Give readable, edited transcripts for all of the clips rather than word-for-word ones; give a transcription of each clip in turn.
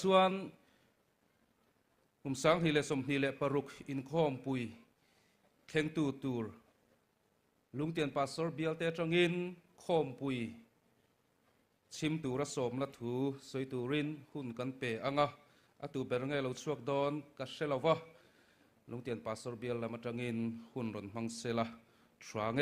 ชวนสังฮิเลสมฮิเลปรุกอินคอมปุยเข่งตูร์ลุงเตียนปัสสร์เบียลเตจังอินคอมปุยชิมตูรัสสมละถูสวยตูรินหุ่นกันเปอังอะตูเบรเงเราชวกดอนกัสเซลาวะลุงเตียนปัสสร์เบียลละมาจังอินหุ่นรอนมังเซลาทราง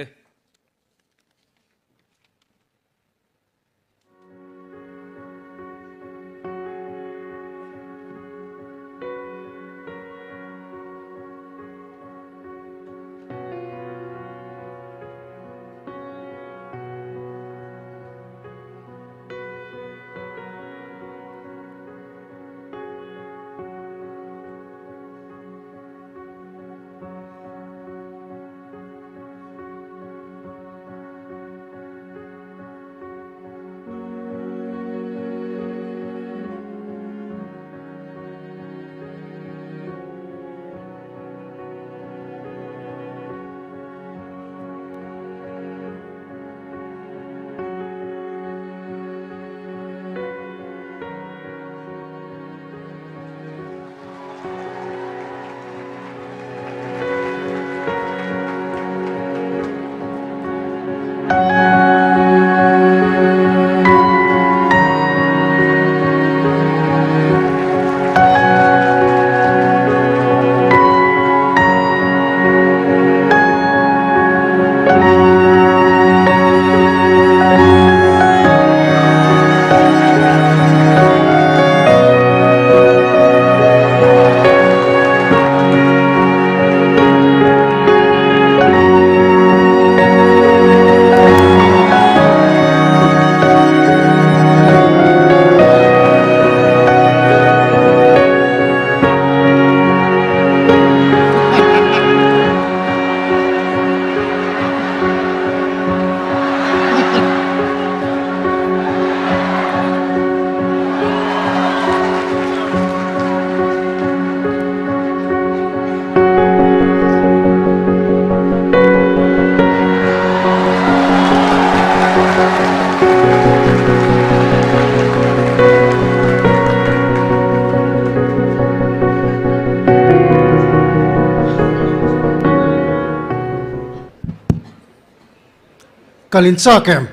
กาลินซาเกม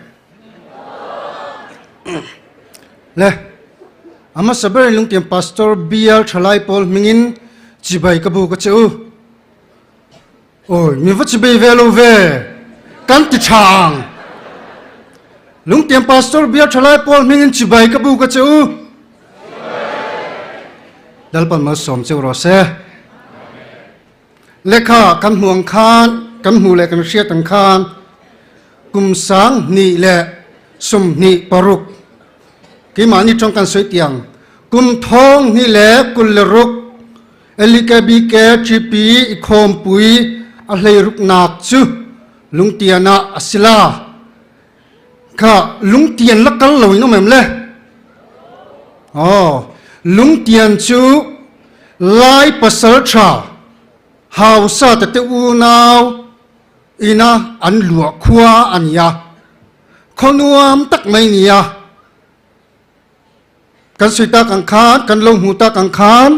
เล่อามาสเบรลุงเตียมพาสตอร์บีเอลทลายพอลมิงินจิบายกบูกเจ้าโอ้ยมีวัชบีเวลเวกันติช่างลุงเตียมพาสตอร์บีเอลทลายพอลมิงินจิบายกบูกเจ้าดัลปันมาสมเจ้ารอเซเลขากันห่วงคานกันหูเลกันเชียตังคานกุมสังนี่แหละสมนี่ปรุกกิมานี่จงกันสวยเตียงกุมทองนี่แหละกุลรุกเอลิกาบีแกจีปีอีคอมปุยอะไรรุกนักจูลุงเตียนะอสิลาข้าลุงเตียนลักกันเลยน้องแม่เลยอ๋อลุงเตียนจูไล่ปัสสาวะหาวซาตะเตอูนาวอีน่าอันหลวกขวาอันยาคนวมตักไม่เนียกันสุดตากังขานกันลงหูตากังขาน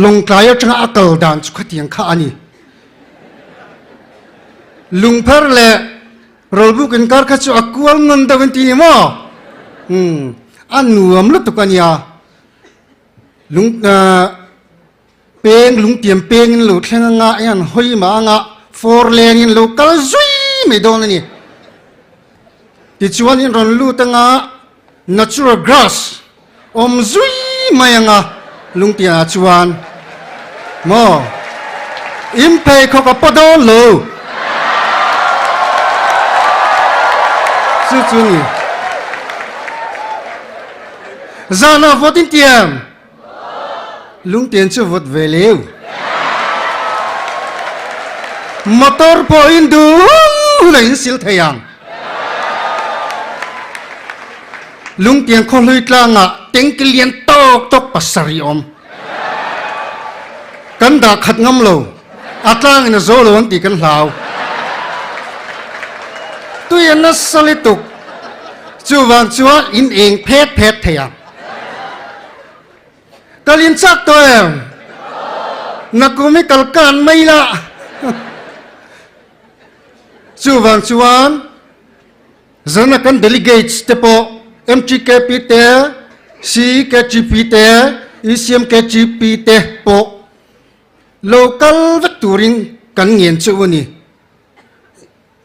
ลงกลายจังอักลดันสุขเตียงข้านี่ลุงเพร์เล่เราบุกันการขัดสุอักวลเงินตะวันตีนี่มั้งอันหนุ่มลุกตุกันยาลุงเป้งลุงเตียมเป้งลุกแข่งงะยันหอยมางะ4 lane in local zui me don ni ti chuan in ron lu tanga natural grass om zui mayanga lungtia chuan mo impe kho ka podon lo su chu ni zana votin tiam lungtien chu vot veleu motor point du lain sil thayang lung tiang kholui tlanga tengkilian tok pasari om kan da khat ngam lo atlang in zo lo an ti kan hlau tu yan na salituk chu wang chuan in eng phet thayang kalin chak to em nakumi kalkan mai la chu wang chuan zana kan delegates te po MTKP te CKGP te ECMKGP te po local vectoring kan ngien chu ni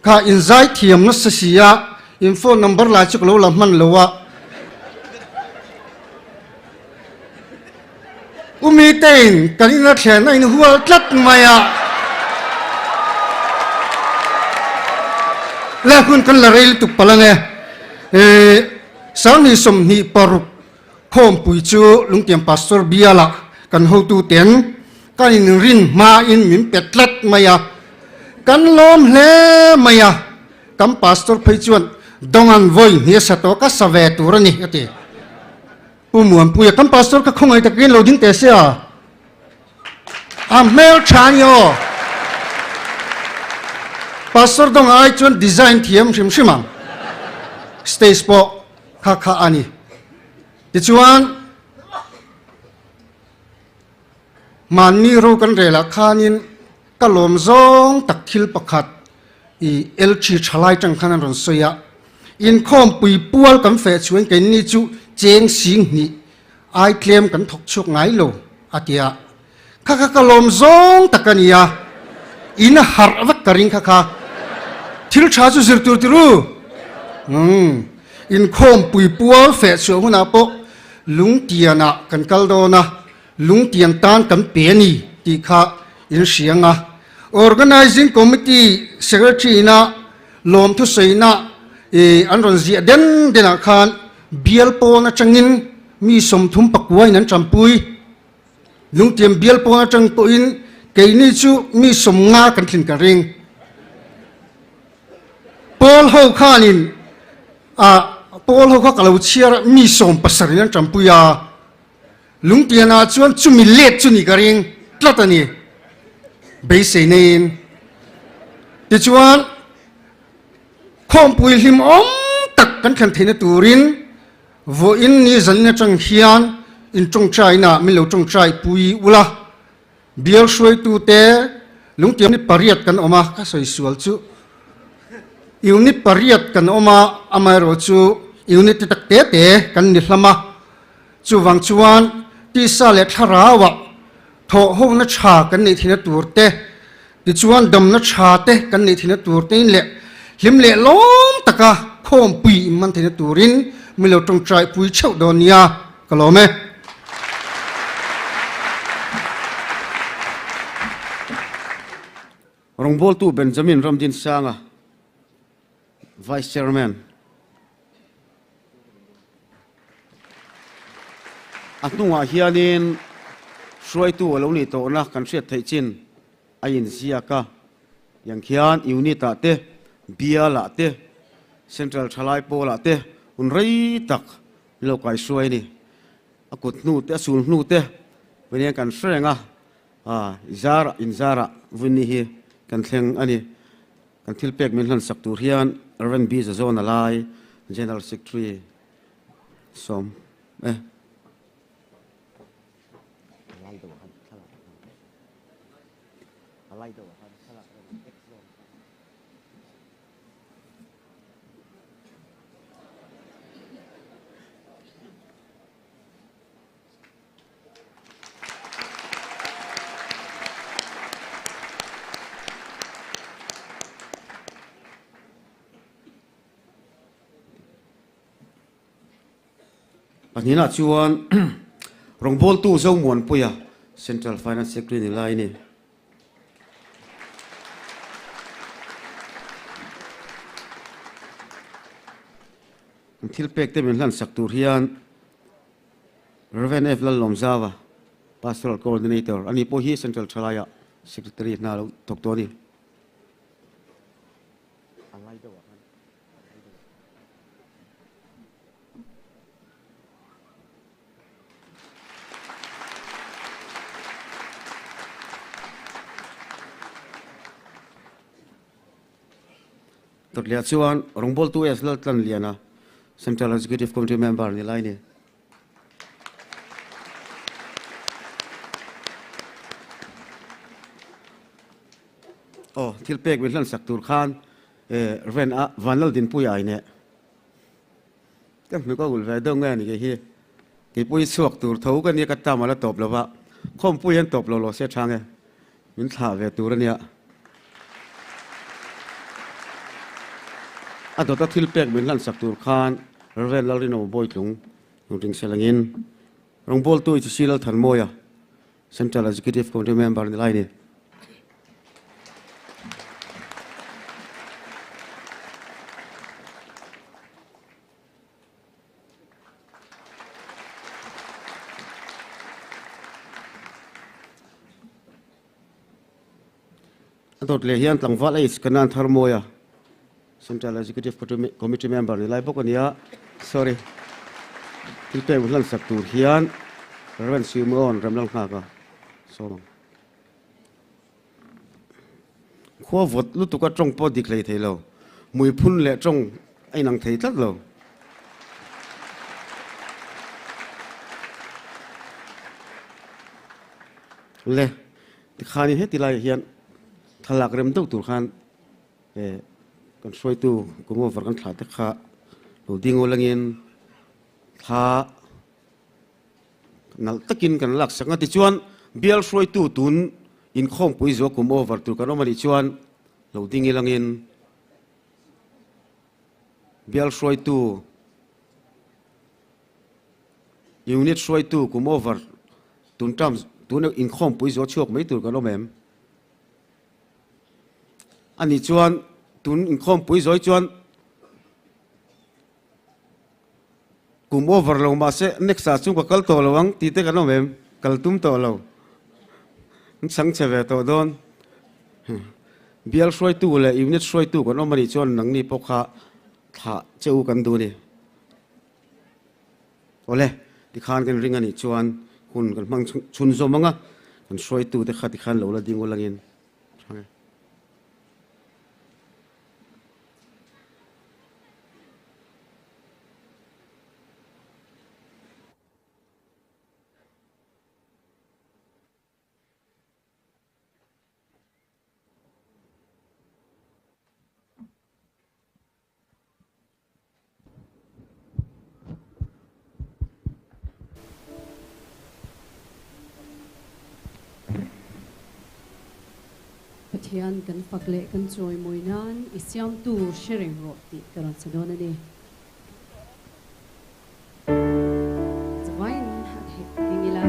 kha inzai thiam na sia info number la chu lo lam man lowa umitain kanina thlen in hual tlat maya la kun kan la rel tu palange sang ni som ni paruk khom pui chu lungtiam pastor biala kan ho tu ten kan in rin ma in min petlat maya kan lom hle maya kam pastor phei chuan dongan voi ni sa to ka save tur ni ati umuam puya kam pastor ka khongai takin loading te sia a mel chanyo pastor dong ai chuan design thiam shim shimang stage po kha kha ani ti chuan mani ro kan rela khanin kalom zong tak thil pakhat i elchi thalai tang khanan ron soya in khom pui pual kam fe chuan ke ni chu cheng sing ni ai claim kan thok chuk ngai lo atia kha kha kalom zong takania in har avak karing kha kha thil tha chu zir tur tiru in khom pui pual fe chu huna po lung tiana kan kaldona lung tian tan kan pe ni ti kha in sianga organizing committee secretary na lom thu seina anron zia den dena khan bial po na changin mi som thum pakwai nan champui lung tiam bial po na chang po in keini chu mi som nga kan thin ka ring pol ho khanin pol ho kha kalau chiar mi som pasari nan champuya lung tiana chuan chumi let chuni ka ring tlatani beise nen ti chuan khom pui hlim om tak kan khan theina turin vo in ni zalna chang hian in chong chai na mi lo chong chai pui ula bial shoi tu te lung tiam ni pariat kan oma ka soi sual chu unit pariat kan oma amaro chu unit tak te te kan ni hlama chu wang chuan ti sa le tharawa tho ho na cha kan ni thina turte ti chuan dam na cha te kan ni thina turte in le hlim le lom taka khom pui man thina turin milo tong trai pui cheu donia kalome rongbol tu Benjamin Ramdin Sanga Vice Chairman atnunga hianin shuai tu lo ni to na kan hriat thei chin a in ziaka yang khian unit te biala te central thalai pola te un rei tak lo kai shuai ni akut nu te sul nu te venia kan hrenga zara in zara vuni hi kan thleng ani kan thil pek min hlan sak tur hian R&B zone alai general secretary som Nina chuan rongbol tu zo muan puya Central Finance Secretary ni lai ni thil pek te min hlan sak tur hian Reven F Lalom Zawa Pastoral Coordinator ani po hi Central Chalaya Secretary na lo doktori tot lia chuan rongbol tu es lal tlan liana Central Executive Committee member ni lai ni oh thil pek min hlan sak tur khan ren a vanal din pui ai ne kan mi ko ul ve dong nge ni ke hi ki pui suak tur thau kan ni ka ta mala top lawa khom pui han top lo lo se thang e min tha ve tur ania a do ta thil pek min hlan sak tur khan ren lal rin o boy tlung ring selangin rong bol tu chi silal than moya Central Executive Committee member ni lai ni Adot le hian tlangwal ai kanan thar moya Central Executive Committee member ni lai bokania sorry tilpe ulan sak tur hian ren siumon ramlang kha ka so kho vot lu tu ka trong po dik lei thelo mui phun le trong ai nang thei tlat lo le ti khani he ti lai hian thalak rem deuh tur khan kan soi tu kumo var kan thla te kha lo dingo langin tha nal takin kan lak sanga ti chuan bial soi tu tun in khom pui zo kumo var tur kan omani chuan lo dingi langin bial soi tu unit soi tu kumo var tun tam tun in khom pui zo chok mai tur kan omem ani chuan tun in khom pui zoi chuan kum over lo ma se nexa chung ka kal to lawang ti te kan mem kal tum to lo sang cheve to don bial soi tu le unit soi tu kan omani chuan nang ni pokha tha cheu kan du ni ole ti khan kan ring ani chuan hun kan mang chun zo manga kan soi tu te khati khan lo la dingo langin Pathian kan fakle kan joy moinan isyam tu sharing roti karon sa dona ni Zwain hat hingila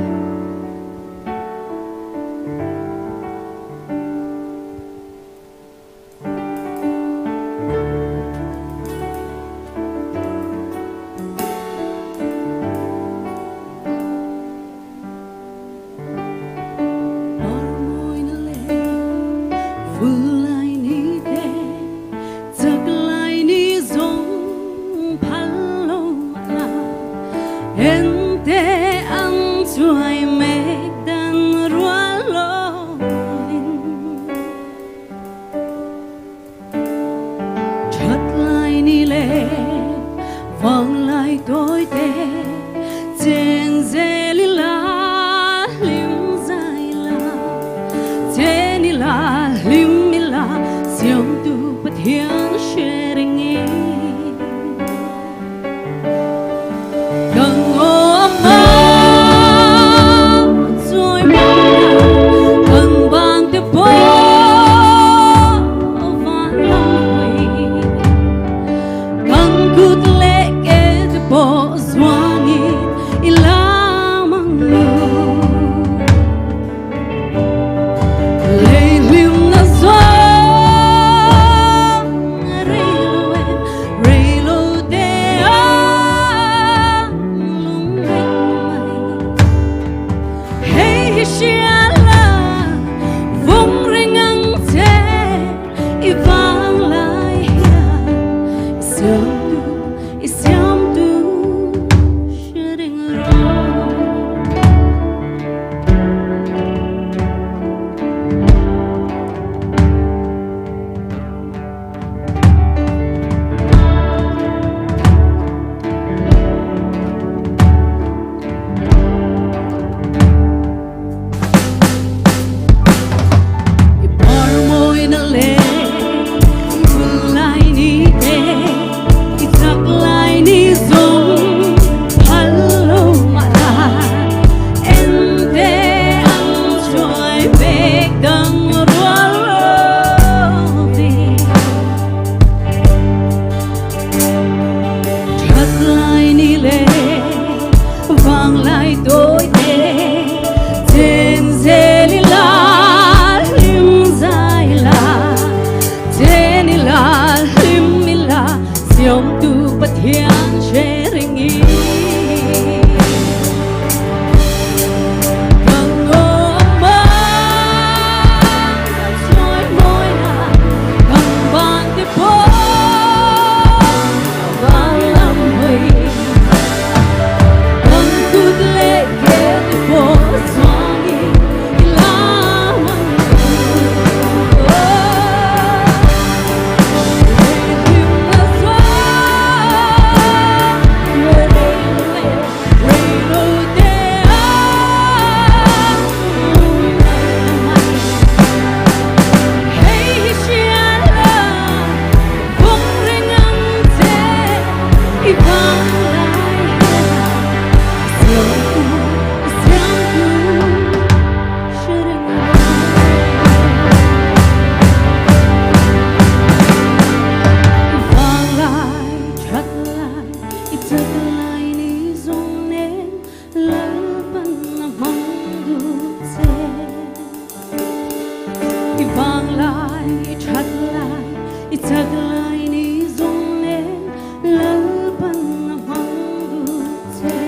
chắc lại ni dung lên lỡ bắn hoang du chê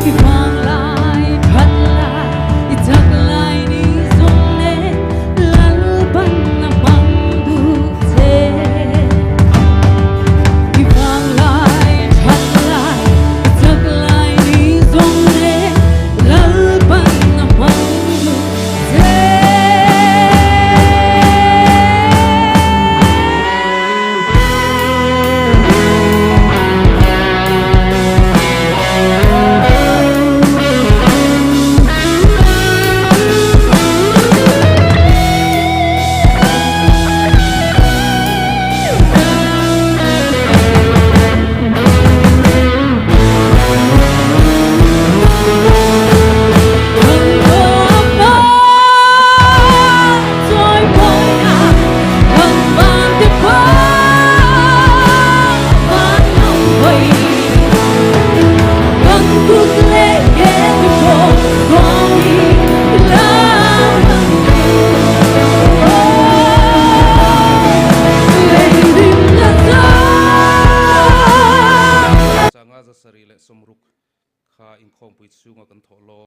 khi vang lại thật lại chắc lại ni dung lên lỡ bắn hoang du chê khi vang lại thật lại chắc lại ni dung lên lỡ bắn hoang du chê changa za sari le somruk kha in khom pui chunga kan tholo